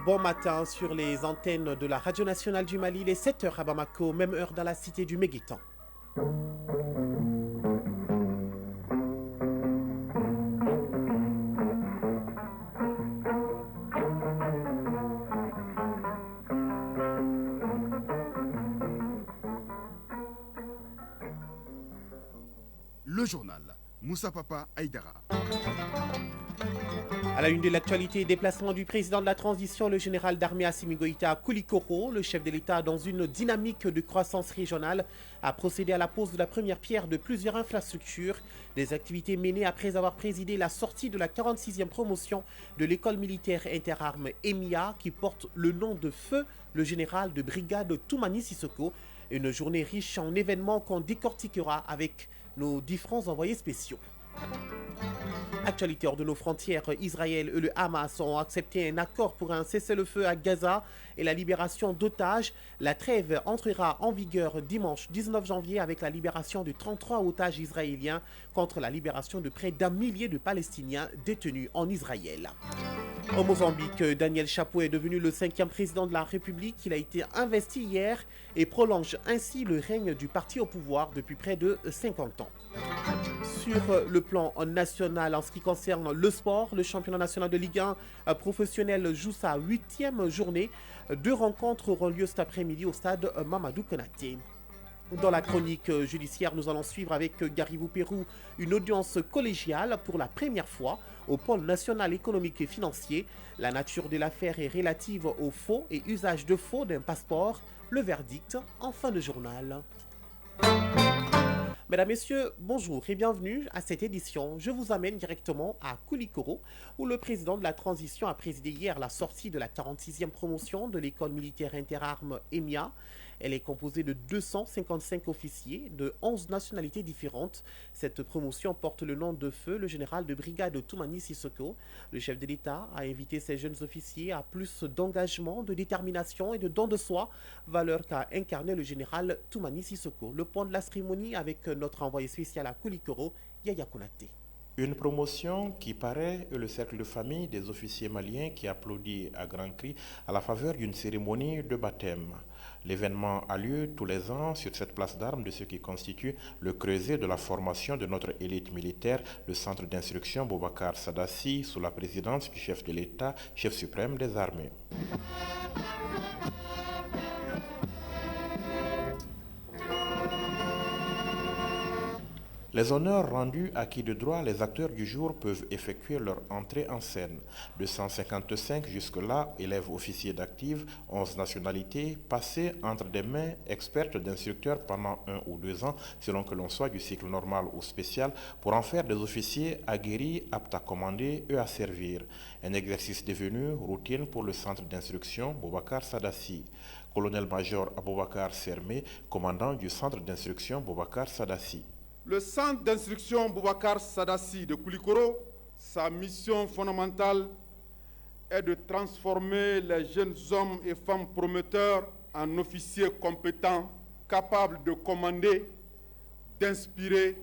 bon matin sur les antennes de la Radio Nationale du Mali, les 7h à Bamako, même heure dans la cité du Méguétan. Le journal Moussa Papa Aïdara. À la une de l'actualité, déplacement du président de la transition, le général d'armée Assimi Goïta à Koulikoro. Le chef de l'État, dans une dynamique de croissance régionale, a procédé à la pose de la première pierre de plusieurs infrastructures. Des activités menées après avoir présidé la sortie de la 46e promotion de l'école militaire interarmes EMIA qui porte le nom de feu le général de brigade Toumani Sissoko. Une journée riche en événements qu'on décortiquera avec nos différents envoyés spéciaux. Actualité hors de nos frontières, Israël et le Hamas ont accepté un accord pour un cessez-le-feu à Gaza et la libération d'otages. La trêve entrera en vigueur dimanche 19 janvier avec la libération de 33 otages israéliens contre la libération de près d'1 millier de Palestiniens détenus en Israël. Au Mozambique, Daniel Chapo est devenu le 5e président de la République. Il a été investi hier et prolonge ainsi le règne du parti au pouvoir depuis près de 50 ans. Sur le plan national, en ce qui concerne le sport, le championnat national de Ligue 1 professionnel joue sa 8e journée. 2 rencontres auront lieu cet après-midi au stade Mamadou Konaté. Dans la chronique judiciaire, nous allons suivre avec Garibou Pérou une audience collégiale pour la première fois au pôle national économique et financier. La nature de l'affaire est relative au faux et usage de faux d'un passeport. Le verdict en fin de journal. Mesdames, Messieurs, bonjour et bienvenue à cette édition. Je vous amène directement à Koulikoro, où le président de la transition a présidé hier la sortie de la 46e promotion de l'école militaire interarmes EMIA. Elle est composée de 255 officiers de 11 nationalités différentes. Cette promotion porte le nom de feu le général de brigade Toumani Sissoko. Le chef de l'État a invité ses jeunes officiers à plus d'engagement, de détermination et de don de soi, valeur qu'a incarné le général Toumani Sissoko. Le point de la cérémonie avec notre envoyé spécial à Koulikoro, Yaya Konaté. Une promotion qui paraît le cercle de famille des officiers maliens qui applaudit à grands cris à la faveur d'une cérémonie de baptême. L'événement a lieu tous les ans sur cette place d'armes de ce qui constitue le creuset de la formation de notre élite militaire, le centre d'instruction Boubacar Sadassi, sous la présidence du chef de l'État, chef suprême des armées. Les honneurs rendus à qui de droit, les acteurs du jour peuvent effectuer leur entrée en scène. 255 jusque-là, élèves officiers d'active, 11 nationalités, passés entre des mains expertes d'instructeurs pendant 1 ou 2 ans, selon que l'on soit du cycle normal ou spécial, pour en faire des officiers aguerris, aptes à commander et à servir. Un exercice devenu routine pour le centre d'instruction Boubacar Sadassi. Colonel-major Aboubakar Sermé, commandant du centre d'instruction Boubacar Sadassi. Le centre d'instruction Boubacar Sadassi de Koulikoro, sa mission fondamentale est de transformer les jeunes hommes et femmes prometteurs en officiers compétents, capables de commander, d'inspirer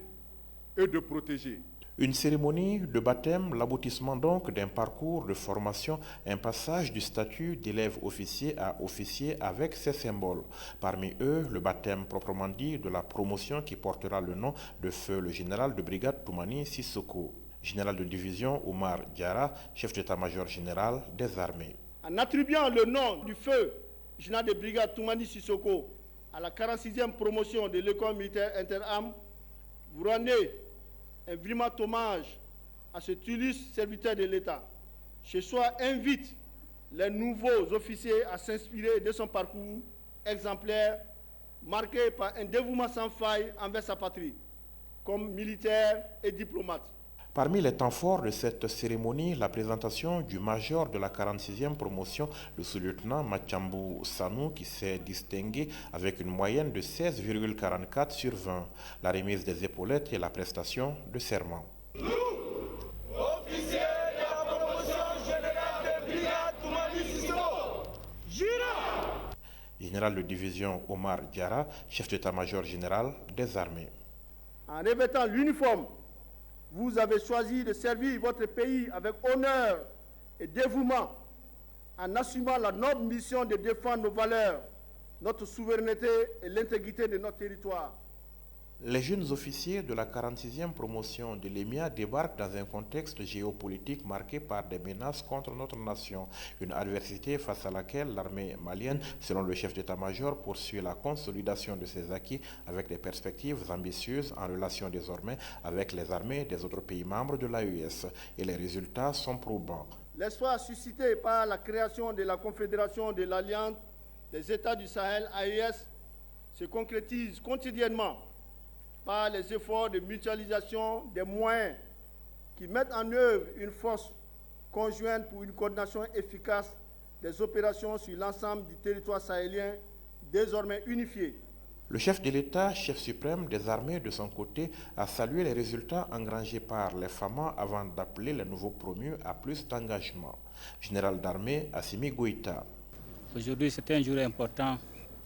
et de protéger. Une cérémonie de baptême, l'aboutissement donc d'un parcours de formation, un passage du statut d'élève officier à officier avec ses symboles. Parmi eux, le baptême proprement dit de la promotion qui portera le nom de feu le général de brigade Toumani Sissoko. Général de division Oumar Diarra, chef d'état-major général des armées. En attribuant le nom du feu général de brigade Toumani Sissoko à la 46e promotion de l'école militaire interarmes, vous rendez un brillant hommage à cet illustre serviteur de l'État. Ce soir invite les nouveaux officiers à s'inspirer de son parcours exemplaire, marqué par un dévouement sans faille envers sa patrie, comme militaire et diplomate. Parmi les temps forts de cette cérémonie, la présentation du major de la 46e promotion, le sous-lieutenant Machambou Sanou, qui s'est distingué avec une moyenne de 16,44 sur 20, la remise des épaulettes et la prestation de serment. Nous, officiers de la promotion générale de brigade Toumani Sissoko, jurons. Général de division Omar Diarra, chef d'état-major général des armées. En revêtant l'uniforme, vous avez choisi de servir votre pays avec honneur et dévouement. en assumant la noble mission de défendre nos valeurs, notre souveraineté et l'intégrité de notre territoire. Les jeunes officiers de la 46e promotion de l'EMIA débarquent dans un contexte géopolitique marqué par des menaces contre notre nation, une adversité face à laquelle l'armée malienne, selon le chef d'état-major, poursuit la consolidation de ses acquis avec des perspectives ambitieuses en relation désormais avec les armées des autres pays membres de l'AES. Et les résultats sont probants. L'espoir suscité par la création de la Confédération de l'Alliance des États du Sahel, AES, se concrétise quotidiennement par les efforts de mutualisation des moyens qui mettent en œuvre une force conjointe pour une coordination efficace des opérations sur l'ensemble du territoire sahélien, désormais unifié. Le chef de l'État, chef suprême des armées, de son côté, a salué les résultats engrangés par les FAMA avant d'appeler les nouveaux promus à plus d'engagement. Général d'armée Assimi Goïta. Aujourd'hui, c'est un jour important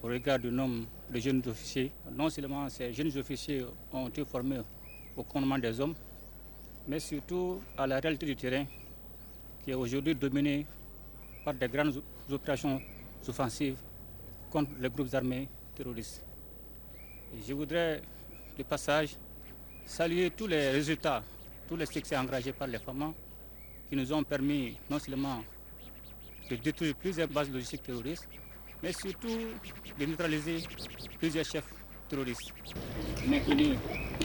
au regard du nombre de jeunes officiers. Non seulement ces jeunes officiers ont été formés au commandement des hommes, mais surtout à la réalité du terrain qui est aujourd'hui dominée par des grandes opérations offensives contre les groupes armés terroristes. Et je voudrais, de passage, saluer tous les résultats, tous les succès engagés par les FAMA qui nous ont permis non seulement de détruire plusieurs bases logistiques terroristes, mais surtout de neutraliser plusieurs chefs terroristes. M'incliner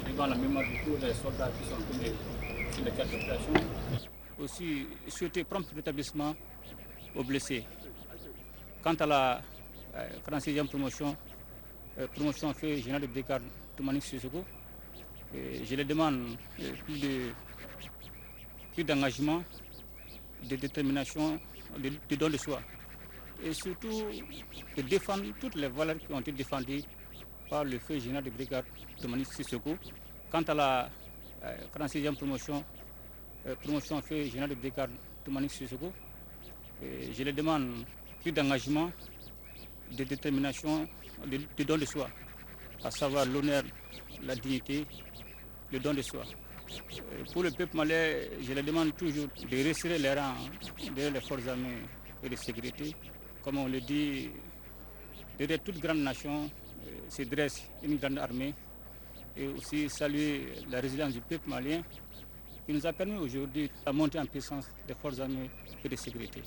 devant la mémoire de tous les soldats qui sont tombés sur les quatre opérations. Aussi souhaiter prompt rétablissement aux blessés. Quant à la 46e promotion fait général de brigade Toumani Sissoko, je les demande plus d'engagement, de détermination, de don de soi. Et surtout de défendre toutes les valeurs qui ont été défendues par le feu général de brigade de Mani Sissoko. Quant à la 46e promotion feu général de brigade de Mani Sissoko, je les demande plus d'engagement, de détermination, de don de soi, à savoir l'honneur, la dignité, le don de soi. Pour le peuple malais, je les demande toujours de resserrer les rangs derrière les forces armées et de sécurité. Comme on le dit, derrière toute grande nation se dresse une grande armée, et aussi saluer la résilience du peuple malien qui nous a permis aujourd'hui de monter en puissance des forces armées et de sécurité.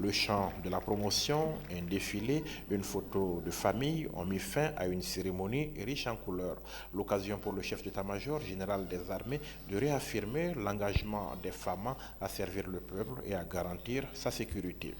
Le chant de la promotion, un défilé, une photo de famille ont mis fin à une cérémonie riche en couleurs. L'occasion pour le chef d'état-major général des armées de réaffirmer l'engagement des FAMA à servir le peuple et à garantir sa sécurité.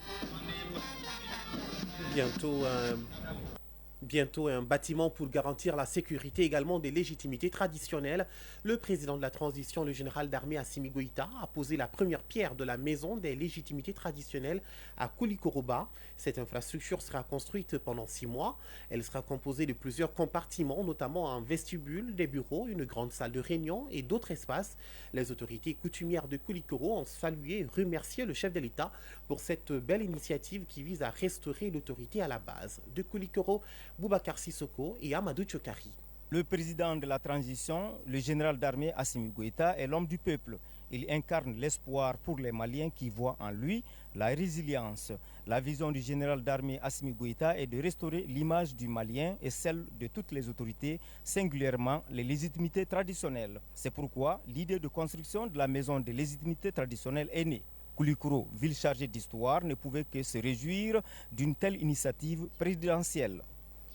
Bientôt un bâtiment pour garantir la sécurité également des légitimités traditionnelles. Le président de la transition, le général d'armée Assimi Goïta, a posé la première pierre de la maison des légitimités traditionnelles à Koulikoroba. Cette infrastructure sera construite pendant 6 mois. Elle sera composée de plusieurs compartiments, notamment un vestibule, des bureaux, une grande salle de réunion et d'autres espaces. Les autorités coutumières de Koulikoro ont salué et remercié le chef de l'État pour cette belle initiative qui vise à restaurer l'autorité à la base. De Koulikoro, Boubacar Sissoko et Amadou Tchokari. Le président de la transition, le général d'armée Assimi Goïta, est l'homme du peuple. Il incarne l'espoir pour les Maliens qui voient en lui la résilience. La vision du général d'armée Assimi Goïta est de restaurer l'image du Malien et celle de toutes les autorités, singulièrement les légitimités traditionnelles. C'est pourquoi l'idée de construction de la maison des légitimités traditionnelles est née. Koulikoro, ville chargée d'histoire, ne pouvait que se réjouir d'une telle initiative présidentielle.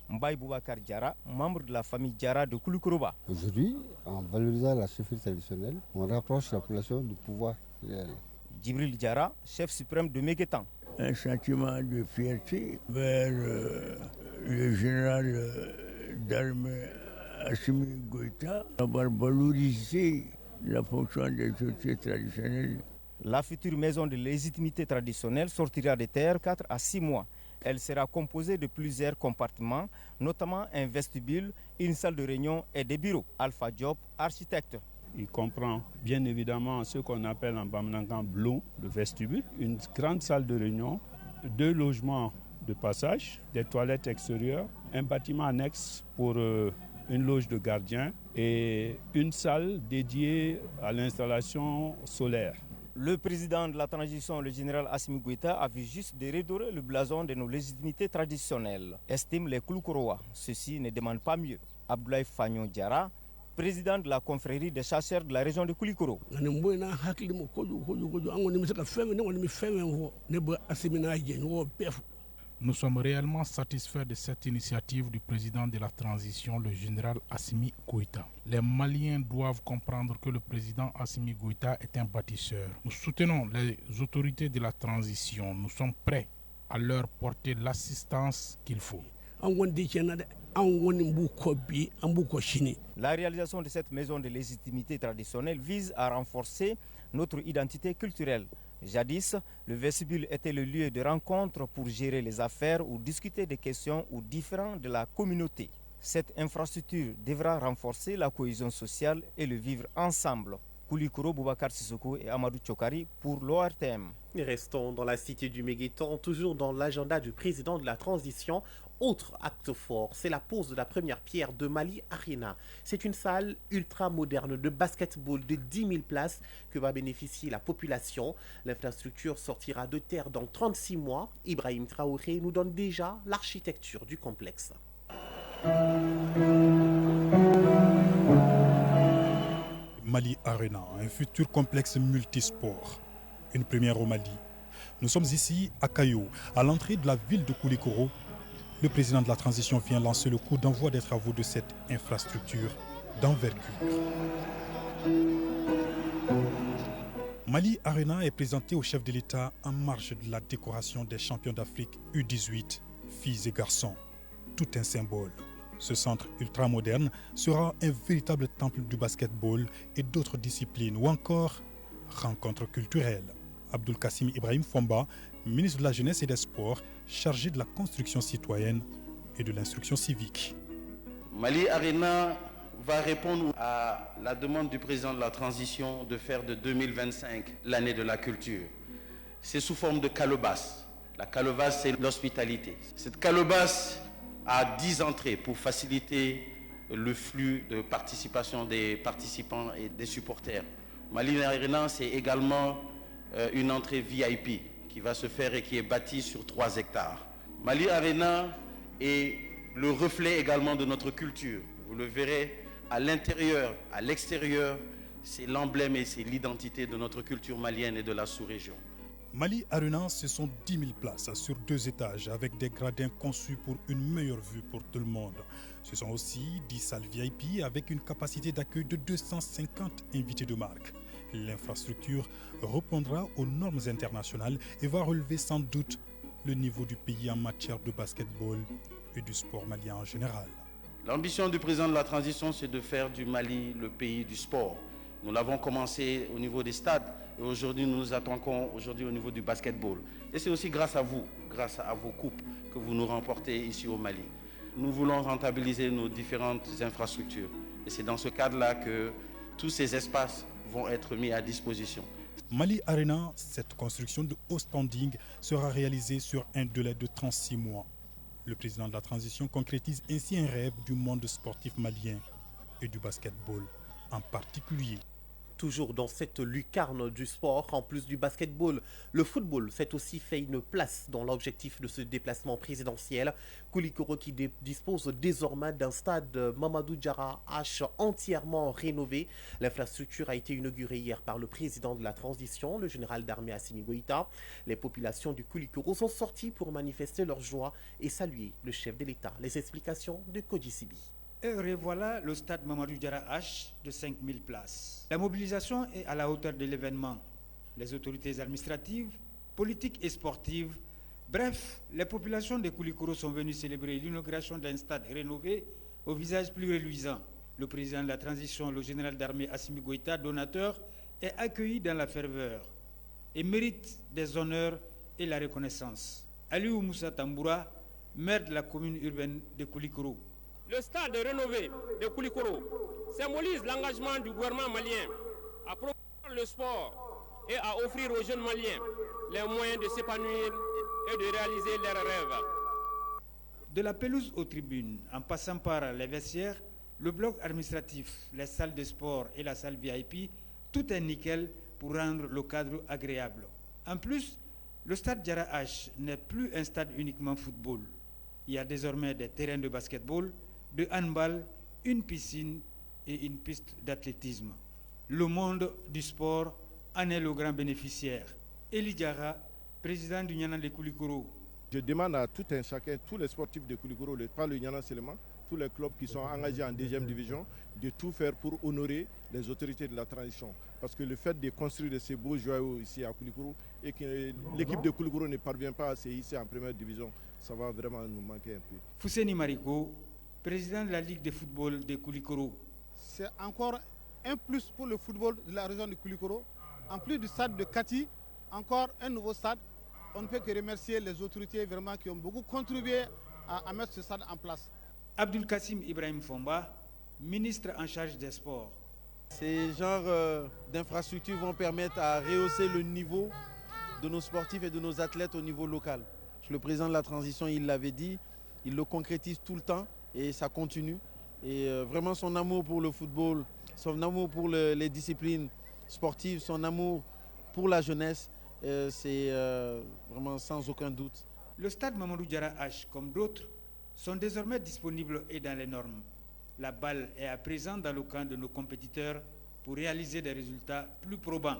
Mbaye Boubacar Diarra, membre de la famille Diarra de Koulikoroba. Aujourd'hui, en valorisant la chefferie traditionnelle, on rapproche la population du pouvoir réel. Djibril Diarra, chef suprême de Méguétan. Un sentiment de fierté vers le général d'armée Assimi Goïta d'avoir valorisé la fonction des autorités traditionnelles. La future maison de légitimité traditionnelle sortira de terre 4 à 6 mois. Elle sera composée de plusieurs compartiments, notamment un vestibule, une salle de réunion et des bureaux. Alpha Diop, architecte. Il comprend bien évidemment ce qu'on appelle en Bamnakan Blou, le vestibule, une grande salle de réunion, 2 logements de passage, des toilettes extérieures, un bâtiment annexe pour une loge de gardien, et une salle dédiée à l'installation solaire. Le président de la transition, le général Assimi Goïta, a vu juste de redorer le blason de nos légitimités traditionnelles, estiment les Koulikoroa. Ceci ne demande pas mieux. Abdoulaye Fagnon Diara, président de la confrérie des chasseurs de la région de Koulikoro. Nous sommes réellement satisfaits de cette initiative du président de la transition, le général Assimi Goïta. Les Maliens doivent comprendre que le président Assimi Goïta est un bâtisseur. Nous soutenons les autorités de la transition. Nous sommes prêts à leur porter l'assistance qu'il faut. La réalisation de cette maison de légitimité traditionnelle vise à renforcer notre identité culturelle. Jadis, le vestibule était le lieu de rencontre pour gérer les affaires ou discuter des questions ou différends de la communauté. Cette infrastructure devra renforcer la cohésion sociale et le vivre ensemble. Koulikoro, Boubacar Sissoko et Amadou Tchokari pour l'ORTM. Restons dans la cité du Méguétan, toujours dans l'agenda du président de la transition. Autre acte fort, c'est la pose de la première pierre de Mali Arena. C'est une salle ultra moderne de basketball de 10 000 places que va bénéficier la population. L'infrastructure sortira de terre dans 36 mois. Ibrahim Traoré nous donne déjà l'architecture du complexe. Mali Arena, un futur complexe multisport. Une première au Mali. Nous sommes ici à Kayo, à l'entrée de la ville de Koulikoro. Le président de la transition vient lancer le coup d'envoi des travaux de cette infrastructure d'envergure. Mali Arena est présenté au chef de l'État en marge de la décoration des champions d'Afrique U18, filles et garçons. Tout un symbole. Ce centre ultramoderne sera un véritable temple du basketball et d'autres disciplines ou encore rencontres culturelles. Abdul Kassim Ibrahim Fomba, ministre de la Jeunesse et des Sports, chargé de la construction citoyenne et de l'instruction civique. Mali Arena va répondre à la demande du président de la transition de faire de 2025 l'année de la culture. C'est sous forme de calebasse. La calebasse, c'est l'hospitalité. Cette calebasse a 10 entrées pour faciliter le flux de participation des participants et des supporters. Mali Arena, c'est également une entrée VIP qui va se faire et qui est bâtie sur 3 hectares. Mali Arena est le reflet également de notre culture. Vous le verrez à l'intérieur, à l'extérieur, c'est l'emblème et c'est l'identité de notre culture malienne et de la sous-région. Mali Arena, ce sont 10 000 places sur 2 étages avec des gradins conçus pour une meilleure vue pour tout le monde. Ce sont aussi 10 salles VIP avec une capacité d'accueil de 250 invités de marque. L'infrastructure répondra aux normes internationales et va relever sans doute le niveau du pays en matière de basketball et du sport malien en général. L'ambition du président de la transition, c'est de faire du Mali le pays du sport. Nous l'avons commencé au niveau des stades et aujourd'hui nous nous attaquons au niveau du basketball. Et c'est aussi grâce à vous, grâce à vos coupes que vous nous remportez ici au Mali. Nous voulons rentabiliser nos différentes infrastructures et c'est dans ce cadre-là que tous ces espaces vont être mis à disposition. Mali Arena, cette construction de haut standing sera réalisée sur un délai de 36 mois. Le président de la transition concrétise ainsi un rêve du monde sportif malien et du basketball en particulier. Toujours dans cette lucarne du sport, en plus du basketball, le football s'est aussi fait une place dans l'objectif de ce déplacement présidentiel. Koulikoro qui dispose désormais d'un stade Mamadou Diarra H entièrement rénové. L'infrastructure a été inaugurée hier par le président de la transition, le général d'armée Assimi Goïta. Les populations du Koulikoro sont sorties pour manifester leur joie et saluer le chef de l'État. Les explications de Kodji Sibi. Et revoilà le stade Mamadou Diarra H de 5000 places. La mobilisation est à la hauteur de l'événement. Les autorités administratives, politiques et sportives, bref, les populations de Koulikoro sont venues célébrer l'inauguration d'un stade rénové au visage plus reluisant. Le président de la transition, le général d'armée Assimi Goïta, donateur, est accueilli dans la ferveur et mérite des honneurs et la reconnaissance. Aliou Moussa Tamboura, maire de la commune urbaine de Koulikoro. Le stade rénové de Koulikoro symbolise l'engagement du gouvernement malien à promouvoir le sport et à offrir aux jeunes maliens les moyens de s'épanouir et de réaliser leurs rêves. De la pelouse aux tribunes, en passant par les vestiaires, Le bloc administratif, les salles de sport et la salle VIP, tout est nickel pour rendre le cadre agréable. En plus, le stade Diarra H n'est plus un stade uniquement football. Il y a désormais des terrains de basketball, de handball, une piscine et une piste d'athlétisme. Le monde du sport en est le grand bénéficiaire. Eli Diarra, président du Nianan de Koulikoro. Je demande à tout un chacun, tous les sportifs de Koulikoro, pas le Nianan seulement, tous les clubs qui sont engagés en deuxième division, de tout faire pour honorer les autorités de la transition. Parce que le fait de construire de ces beaux joyaux ici à Koulikoro et que l'équipe de Koulikoro ne parvient pas à se hisser en première division, ça va vraiment nous manquer un peu. Fousseni Mariko, président de la Ligue de football de Koulikoro. C'est encore un plus pour le football de la région de Koulikoro. En plus du stade de Kati, encore un nouveau stade. On ne peut que remercier les autorités vraiment qui ont beaucoup contribué à mettre ce stade en place. Abdul Kassim Ibrahim Fomba, ministre en charge des sports. Ces genres d'infrastructures vont permettre à rehausser le niveau de nos sportifs et de nos athlètes au niveau local. Le président de la transition, il l'avait dit, il le concrétise tout le temps et ça continue. Et vraiment son amour pour le football, son amour pour les disciplines sportives, son amour pour la jeunesse, c'est vraiment sans aucun doute. Le stade Mamadou Diarra H, comme d'autres, sont désormais disponibles et dans les normes. La balle est à présent dans le camp de nos compétiteurs pour réaliser des résultats plus probants.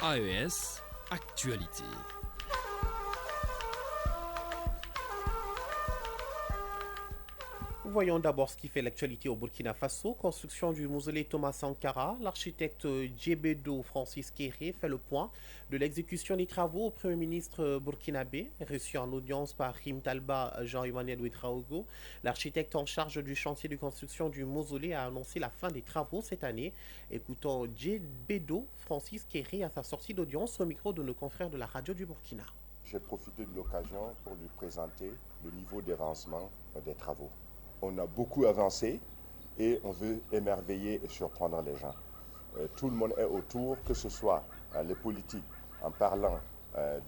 AES Actualité. Voyons d'abord ce qui fait l'actualité au Burkina Faso. Construction du mausolée Thomas Sankara. L'architecte Djebedo Francis Kéré fait le point de l'exécution des travaux au Premier ministre burkinabé, reçu en audience par Rim Talba Jean-Emmanuel Ouedraogo. L'architecte en charge du chantier de construction du mausolée a annoncé la fin des travaux cette année. Écoutons Djebedo Francis Kéré à sa sortie d'audience au micro de nos confrères de la radio du Burkina. J'ai profité de l'occasion pour lui présenter le niveau d'avancement des travaux. On a beaucoup avancé et on veut émerveiller et surprendre les gens. Tout le monde est autour, que ce soit les politiques en parlant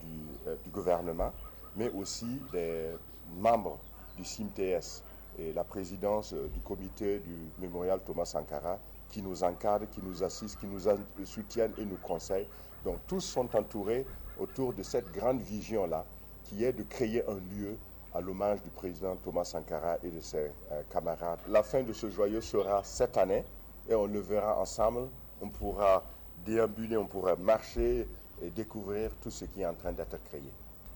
du gouvernement, mais aussi des membres du CIMTS et la présidence du comité du mémorial Thomas Sankara qui nous encadrent, qui nous assistent, qui nous soutiennent et nous conseillent. Donc tous sont entourés autour de cette grande vision-là qui est de créer un lieu à l'hommage du président Thomas Sankara et de ses camarades. La fin de ce joyau sera cette année et on le verra ensemble. On pourra déambuler, on pourra marcher et découvrir tout ce qui est en train d'être créé.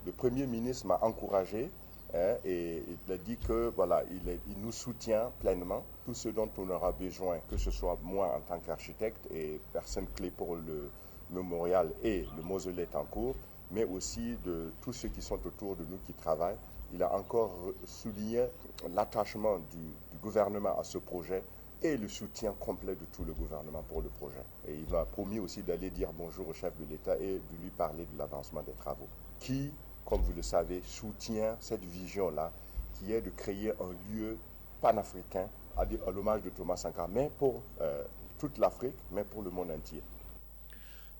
Le Premier ministre m'a encouragé et il a dit que voilà, il nous soutient pleinement. Tout ce dont on aura besoin, que ce soit moi en tant qu'architecte et personne clé pour le mémorial et le mausolée en cours, mais aussi de tous ceux qui sont autour de nous qui travaillent. Il a encore souligné l'attachement du gouvernement à ce projet et le soutien complet de tout le gouvernement pour le projet. Et il m'a promis aussi d'aller dire bonjour au chef de l'État et de lui parler de l'avancement des travaux, qui, comme vous le savez, soutient cette vision-là, qui est de créer un lieu panafricain à l'hommage de Thomas Sankara, mais pour toute l'Afrique, mais pour le monde entier.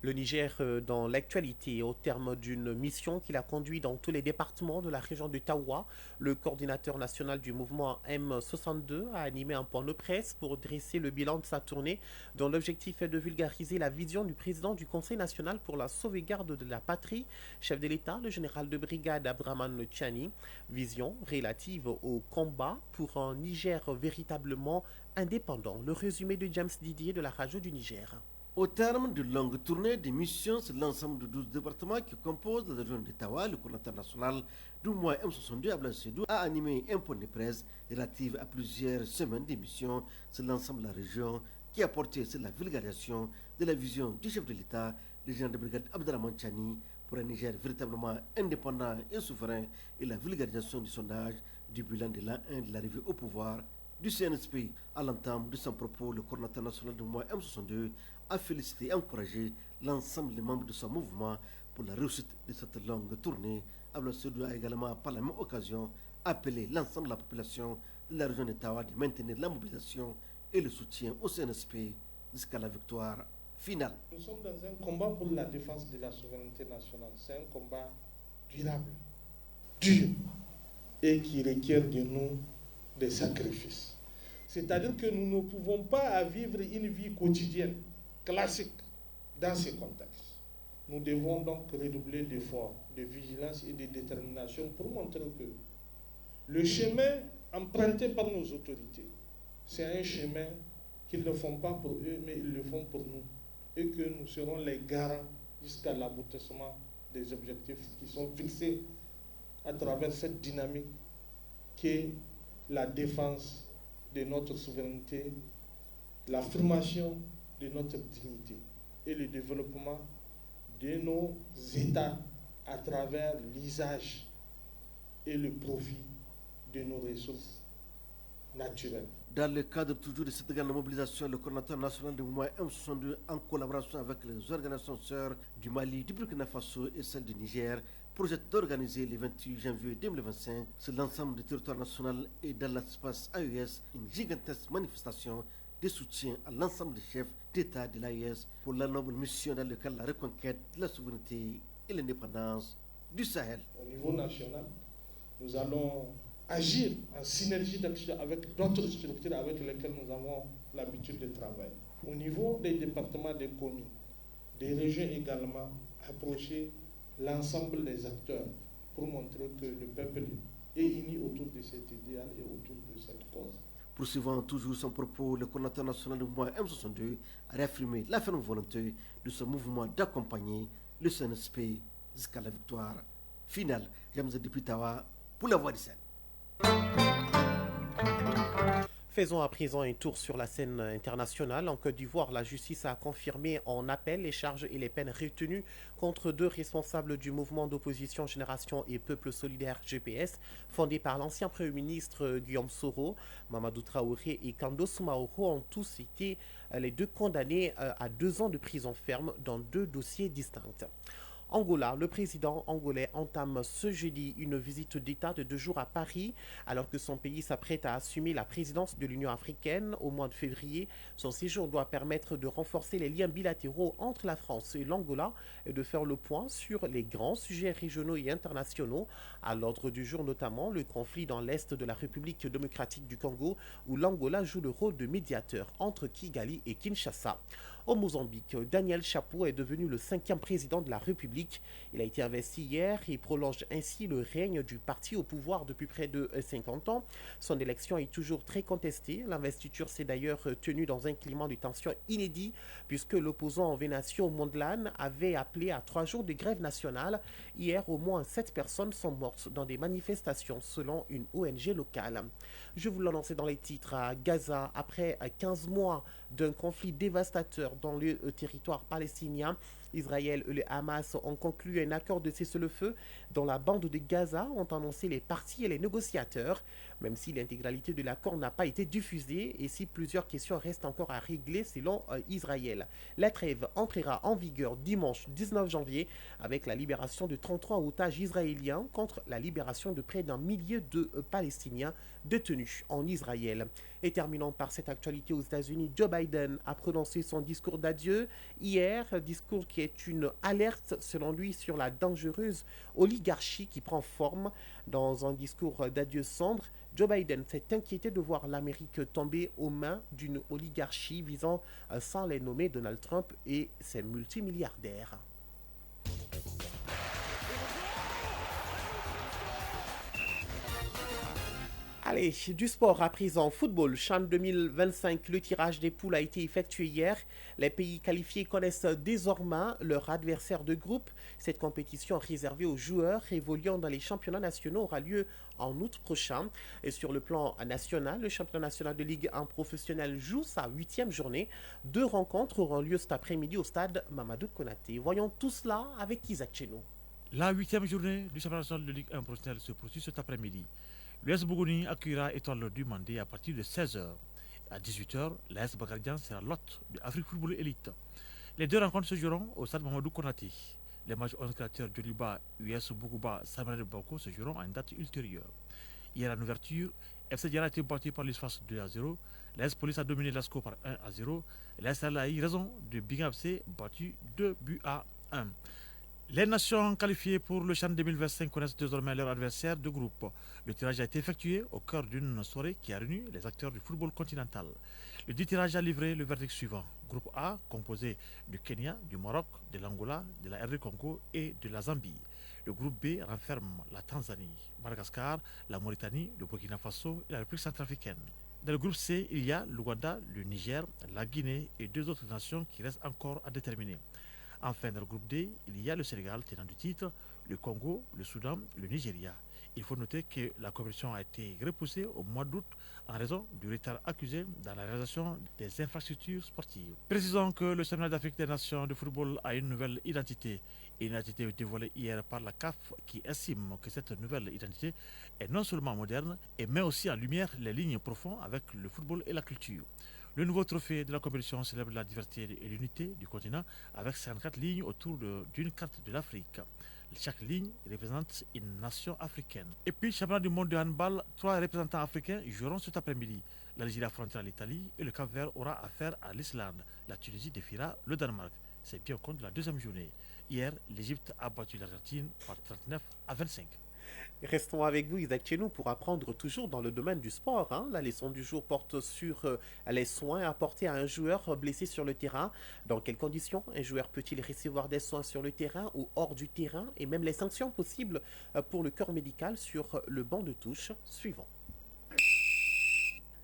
Le Niger dans l'actualité. Au terme d'une mission qu'il a conduite dans tous les départements de la région de Tawa, le coordinateur national du mouvement M62 a animé un point de presse pour dresser le bilan de sa tournée dont l'objectif est de vulgariser la vision du président du Conseil national pour la sauvegarde de la patrie, chef de l'État, le général de brigade Abdraman Tchani, vision relative au combat pour un Niger véritablement indépendant. Le résumé de James Didier de la radio du Niger. Au terme d'une longue tournée de missions sur l'ensemble de 12 départements qui composent la région de Tawa, le coordinateur national du mois M62 Ablaye Seydou a animé un point de presse relatif à plusieurs semaines d'émissions sur l'ensemble de la région qui a porté sur la vulgarisation de la vision du chef de l'État, le général de brigade Abdraman Tchani, pour un Niger véritablement indépendant et souverain et la vulgarisation du sondage du bilan de l'an 1 de l'arrivée au pouvoir du CNSP. À l'entame de son propos, le coordinateur national du mois M62 a félicité et encouragé l'ensemble des membres de son mouvement pour la réussite de cette longue tournée. Ablaye Seydou a également, par la même occasion, appelé l'ensemble de la population de la région de Tawa de maintenir la mobilisation et le soutien au CNSP jusqu'à la victoire finale. Nous sommes dans un combat pour la défense de la souveraineté nationale. C'est un combat durable, dur, et qui requiert de nous des sacrifices. C'est-à-dire que nous ne pouvons pas vivre une vie quotidienne, classique, dans ces contextes. Nous devons donc redoubler d'efforts, de vigilance et de détermination pour montrer que le chemin emprunté par nos autorités, c'est un chemin qu'ils ne font pas pour eux, mais ils le font pour nous. Et que nous serons les garants jusqu'à l'aboutissement des objectifs qui sont fixés à travers cette dynamique qui est la défense de notre souveraineté, l'affirmation de notre dignité et le développement de nos États à travers l'usage et le profit de nos ressources naturelles. Dans le cadre toujours de cette grande mobilisation, le coordinateur national du mouvement M62, en collaboration avec les organisations sœurs du Mali, du Burkina Faso et celles du Niger, projette d'organiser le 28 janvier 2025 sur l'ensemble du territoire national et dans l'espace AES une gigantesque manifestation de soutien à l'ensemble des chefs d'État de l'AES pour la noble mission dans laquelle la reconquête de la souveraineté et l'indépendance du Sahel. Au niveau national, nous allons agir en synergie d'action avec d'autres structures avec lesquelles nous avons l'habitude de travailler. Au niveau des départements, des communes, des régions également, approcher l'ensemble des acteurs pour montrer que le peuple est uni autour de cet idéal et autour de cette cause. Poursuivant toujours son propos, le coordinateur national du mouvement M62 a réaffirmé la ferme volonté de ce mouvement d'accompagner le CNSP jusqu'à la victoire finale. James Depitawa pour la voix du Sahel. Faisons à présent un tour sur la scène internationale. En Côte d'Ivoire, la justice a confirmé en appel les charges et les peines retenues contre 2 responsables du mouvement d'opposition Génération et Peuple Solidaire GPS, fondé par l'ancien Premier ministre Guillaume Soro. Mamadou Traoré et Kando Soumaoro ont tous été les 2 condamnés à 2 ans de prison ferme dans 2 dossiers distincts. Angola, le président angolais entame ce jeudi une visite d'État de 2 jours à Paris, alors que son pays s'apprête à assumer la présidence de l'Union africaine au mois de février. Son séjour doit permettre de renforcer les liens bilatéraux entre la France et l'Angola et de faire le point sur les grands sujets régionaux et internationaux. À l'ordre du jour notamment le conflit dans l'est de la République démocratique du Congo, où l'Angola joue le rôle de médiateur entre Kigali et Kinshasa. Au Mozambique, Daniel Chapo est devenu le 5e président de la République. Il a été investi hier et prolonge ainsi le règne du parti au pouvoir depuis près de 50 ans. Son élection est toujours très contestée. L'investiture s'est d'ailleurs tenue dans un climat de tension inédit puisque l'opposant Venancio Mondlane avait appelé à 3 jours de grève nationale. Hier, au moins 7 personnes sont mortes dans des manifestations selon une ONG locale. Je vous l'annonçais dans les titres, à Gaza, après 15 mois d'un conflit dévastateur dans le territoire palestinien, Israël et le Hamas ont conclu un accord de cessez-le-feu dans la bande de Gaza, ont annoncé les parties et les négociateurs, même si l'intégralité de l'accord n'a pas été diffusée et si plusieurs questions restent encore à régler selon Israël. La trêve entrera en vigueur dimanche 19 janvier avec la libération de 33 otages israéliens contre la libération de près d'1 millier de Palestiniens détenus en Israël. Et terminons par cette actualité aux États-Unis, Joe Biden a prononcé son discours d'adieu hier, discours qui est une alerte selon lui sur la dangereuse oligarchie qui prend forme. Dans un discours d'adieu sombre, Joe Biden s'est inquiété de voir l'Amérique tomber aux mains d'une oligarchie visant, sans les nommer, Donald Trump et ses multimilliardaires. Allez, du sport à présent, football, CHAN 2025, le tirage des poules a été effectué hier. Les pays qualifiés connaissent désormais leur adversaire de groupe. Cette compétition réservée aux joueurs évoluant dans les championnats nationaux aura lieu en août prochain. Et sur le plan national, le championnat national de Ligue 1 professionnel joue sa 8e journée. 2 rencontres auront lieu cet après-midi au stade Mamadou Konaté. Voyons tout cela avec Isaac Chenou. La 8e journée du championnat national de Ligue 1 professionnel se poursuit cet après-midi. L'US Bougouni accueillera Étoile du Mandé à partir de 16h. À 18h, l'AS Bakardian sera l'hôte de Afrique Football Elite. Les 2 rencontres se joueront au stade Mamadou Konaté. Les matchs 11 créateurs Djoliba, US Bougouba, Samuel Bako se joueront à une date ultérieure. Hier en ouverture, FC Diarra a été battu par l'USFAS 2-0. L'AS Police a dominé l'ASCO par 1-0. L'AS a eu raison de Bingam FC battu 2-1. Les nations qualifiées pour le CHAN 2025 connaissent désormais leur adversaire de groupe. Le tirage a été effectué au cœur d'une soirée qui a réuni les acteurs du football continental. Le dit tirage a livré le verdict suivant. Groupe A, composé du Kenya, du Maroc, de l'Angola, de la RD Congo et de la Zambie. Le groupe B renferme la Tanzanie, Madagascar, la Mauritanie, le Burkina Faso et la République centrafricaine. Dans le groupe C, il y a l'Ouganda, le Niger, la Guinée et 2 autres nations qui restent encore à déterminer. Enfin, dans le groupe D, il y a le Sénégal, tenant du titre, le Congo, le Soudan, le Nigeria. Il faut noter que la compétition a été repoussée au mois d'août en raison du retard accusé dans la réalisation des infrastructures sportives. Précisons que le championnat d'Afrique des Nations de football a une nouvelle identité. Une identité dévoilée hier par la CAF qui estime que cette nouvelle identité est non seulement moderne, et met aussi en lumière les lignes profondes avec le football et la culture. Le nouveau trophée de la compétition célèbre la diversité et l'unité du continent avec 54 lignes autour d'une carte de l'Afrique. Chaque ligne représente une nation africaine. Et puis, championnat du monde de handball, 3 représentants africains joueront cet après-midi. L'Algérie affrontera l'Italie et le Cap-Vert aura affaire à l'Islande. La Tunisie défiera le Danemark. C'est bien au compte de la deuxième journée. Hier, l'Égypte a battu l'Argentine par 39-25. Restons avec vous, Isaac Tchenou, pour apprendre toujours dans le domaine du sport. La leçon du jour porte sur les soins apportés à un joueur blessé sur le terrain. Dans quelles conditions un joueur peut-il recevoir des soins sur le terrain ou hors du terrain, et même les sanctions possibles pour le corps médical sur le banc de touche suivant.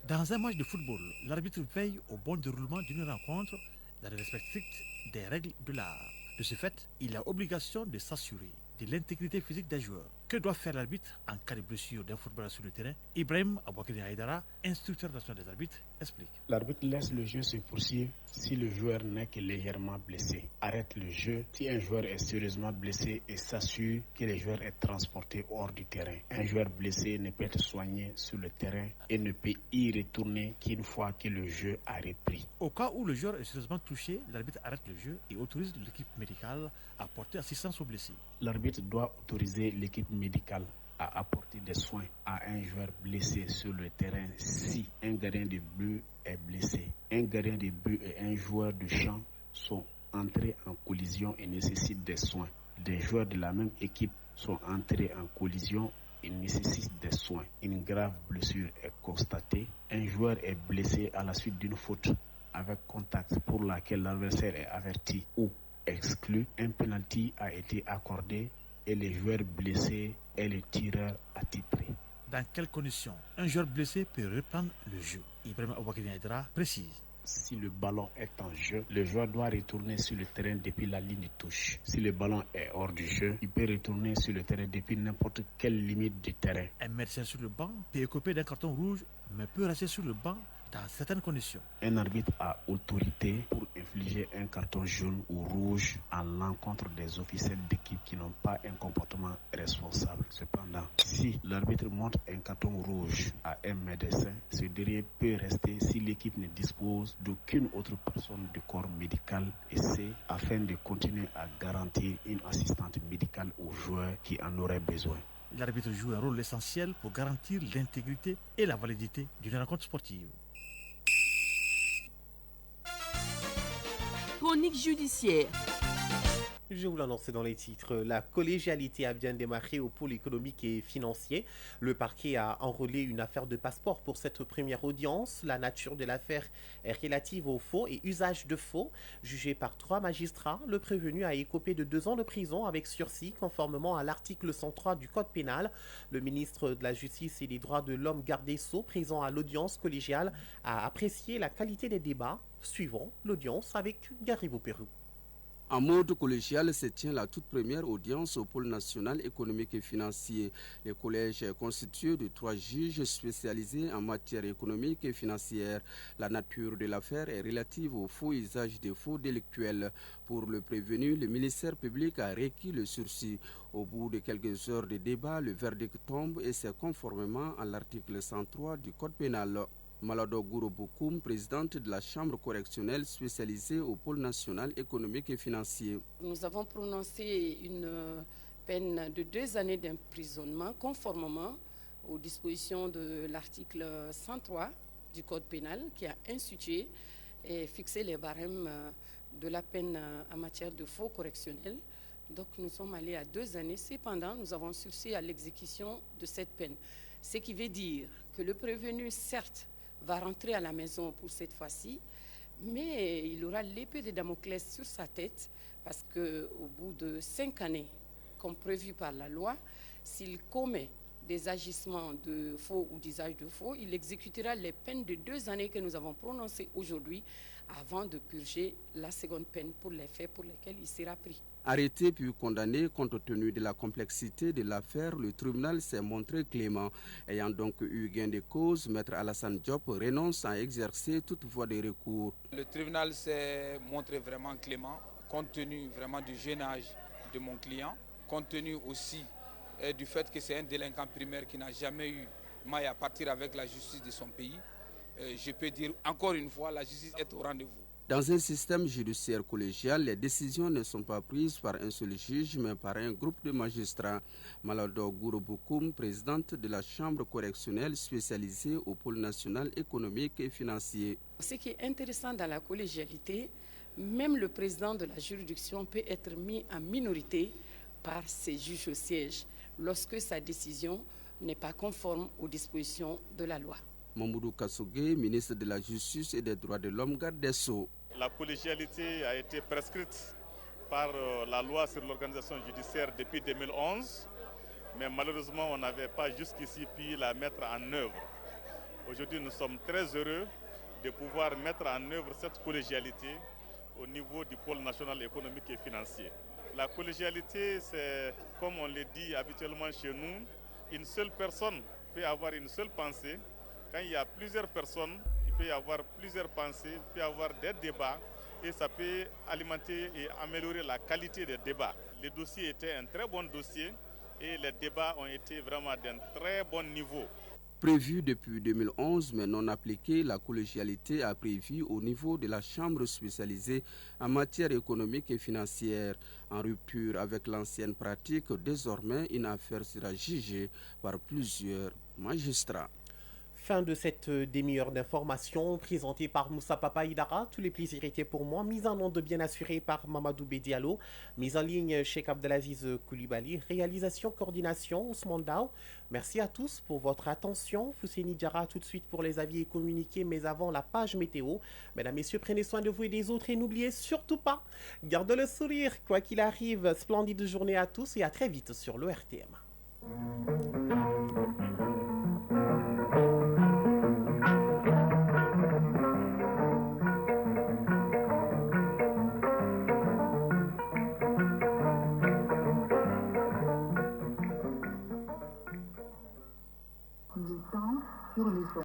Dans un match de football, l'arbitre veille au bon déroulement d'une rencontre dans le respect strict des règles de l'art. De ce fait, il a obligation de s'assurer de l'intégrité physique des joueurs. Que doit faire l'arbitre en cas de blessure d'un footballeur sur le terrain? Ibrahim Aboukari Haïdara, instructeur national des arbitres, explique. L'arbitre laisse le jeu se poursuivre si le joueur n'est que légèrement blessé. Arrête le jeu si un joueur est sérieusement blessé et s'assure que le joueur est transporté hors du terrain. Un joueur blessé ne peut être soigné sur le terrain et ne peut y retourner qu'une fois que le jeu a repris. Au cas où le joueur est sérieusement touché, l'arbitre arrête le jeu et autorise l'équipe médicale à porter assistance aux blessés. L'arbitre doit autoriser l'équipe médicale à apporter des soins à un joueur blessé sur le terrain si un gardien de but est blessé. Un gardien de but et un joueur de champ sont entrés en collision et nécessitent des soins. Des joueurs de la même équipe sont entrés en collision et nécessitent des soins. Une grave blessure est constatée. Un joueur est blessé à la suite d'une faute avec contact pour laquelle l'adversaire est averti ou exclu. Un penalty a été accordé et les joueurs blessés et les tireurs attitrés. Dans quelles conditions un joueur blessé peut reprendre le jeu? Ibrahim Aboukari Haïdara précise. Si le ballon est en jeu, le joueur doit retourner sur le terrain depuis la ligne de touche. Si le ballon est hors du jeu, il peut retourner sur le terrain depuis n'importe quelle limite du terrain. Un médecin sur le banc peut écoper d'un carton rouge, mais peut rester sur le banc dans certaines conditions. Un arbitre a autorité pour infliger un carton jaune ou rouge à l'encontre des officiels d'équipe qui n'ont pas un comportement responsable. Cependant, si l'arbitre montre un carton rouge à un médecin, ce dernier peut rester si l'équipe ne dispose d'aucune autre personne du corps médical, et c'est afin de continuer à garantir une assistance médicale aux joueurs qui en auraient besoin. L'arbitre joue un rôle essentiel pour garantir l'intégrité et la validité d'une rencontre sportive. Chronique judiciaire. Je vous l'annonçais dans les titres, la collégialité a bien démarré au pôle économique et financier. Le parquet a enrôlé une affaire de passeport pour cette première audience. La nature de l'affaire est relative aux faux et usage de faux. Jugé par 3 magistrats, le prévenu a écopé de 2 ans de prison avec sursis, conformément à l'article 103 du Code pénal. Le ministre de la Justice et des Droits de l'Homme, garde des Sceaux, présent à l'audience collégiale, a apprécié la qualité des débats. Suivons l'audience avec Garibou Pérou. En mode collégial se tient la toute première audience au pôle national économique et financier. Le collège est constitué de 3 juges spécialisés en matière économique et financière. La nature de l'affaire est relative au faux usage des faux délictuels. Pour le prévenu, le ministère public a requis le sursis. Au bout de quelques heures de débat, le verdict tombe et c'est conformément à l'article 103 du Code pénal. Malado Gouro Bokoum, présidente de la Chambre correctionnelle spécialisée au pôle national économique et financier. Nous avons prononcé une peine de 2 années d'emprisonnement conformément aux dispositions de l'article 103 du Code pénal qui a institué et fixé les barèmes de la peine en matière de faux correctionnels. Donc nous sommes allés à 2 années. Cependant, nous avons succès à l'exécution de cette peine. Ce qui veut dire que le prévenu, certes, va rentrer à la maison pour cette fois-ci, mais il aura l'épée de Damoclès sur sa tête parce qu'au bout de 5 années, comme prévu par la loi, s'il commet des agissements de faux ou d'usage de faux, il exécutera les peines de 2 années que nous avons prononcées aujourd'hui avant de purger la seconde peine pour les faits pour lesquels il sera pris. Arrêté puis condamné compte tenu de la complexité de l'affaire, le tribunal s'est montré clément. Ayant donc eu gain de cause, Maître Alassane Diop renonce à exercer toute voie de recours. Le tribunal s'est montré vraiment clément, compte tenu vraiment du jeune âge de mon client, compte tenu aussi du fait que c'est un délinquant primaire qui n'a jamais eu maille à partir avec la justice de son pays. Je peux dire encore une fois, la justice est au rendez-vous. Dans un système judiciaire collégial, les décisions ne sont pas prises par un seul juge, mais par un groupe de magistrats. Malado Gourou-Boukoum, présidente de la Chambre correctionnelle spécialisée au pôle national économique et financier. Ce qui est intéressant dans la collégialité, même le président de la juridiction peut être mis en minorité par ses juges au siège lorsque sa décision n'est pas conforme aux dispositions de la loi. Mamoudou Kassougué, ministre de la Justice et des Droits de l'Homme, garde des Sceaux. La collégialité a été prescrite par la loi sur l'organisation judiciaire depuis 2011, mais malheureusement on n'avait pas jusqu'ici pu la mettre en œuvre. Aujourd'hui nous sommes très heureux de pouvoir mettre en œuvre cette collégialité au niveau du pôle national économique et financier. La collégialité, c'est, comme on le dit habituellement chez nous, une seule personne peut avoir une seule pensée. Quand il y a plusieurs personnes, il peut y avoir plusieurs pensées, il peut y avoir des débats et ça peut alimenter et améliorer la qualité des débats. Le dossier était un très bon dossier et les débats ont été vraiment d'un très bon niveau. Prévue depuis 2011 mais non appliquée, la collégialité a prévu au niveau de la Chambre spécialisée en matière économique et financière. En rupture avec l'ancienne pratique, désormais une affaire sera jugée par plusieurs magistrats. Fin de cette demi-heure d'information présentée par Moussa Papa Idara. Tous les plaisirs étaient pour moi. Mise en onde bien assurée par Mamadou Bedialo. Mise en ligne Cheikh Abdelaziz Koulibaly. Réalisation, coordination Ousmane Dao. Merci à tous pour votre attention. Fousséni Diarra tout de suite pour les avis et communiqués, mais avant la page météo. Mesdames, Messieurs, prenez soin de vous et des autres et n'oubliez surtout pas, gardez le sourire. Quoi qu'il arrive, splendide journée à tous et à très vite sur l'ORTM. Sur les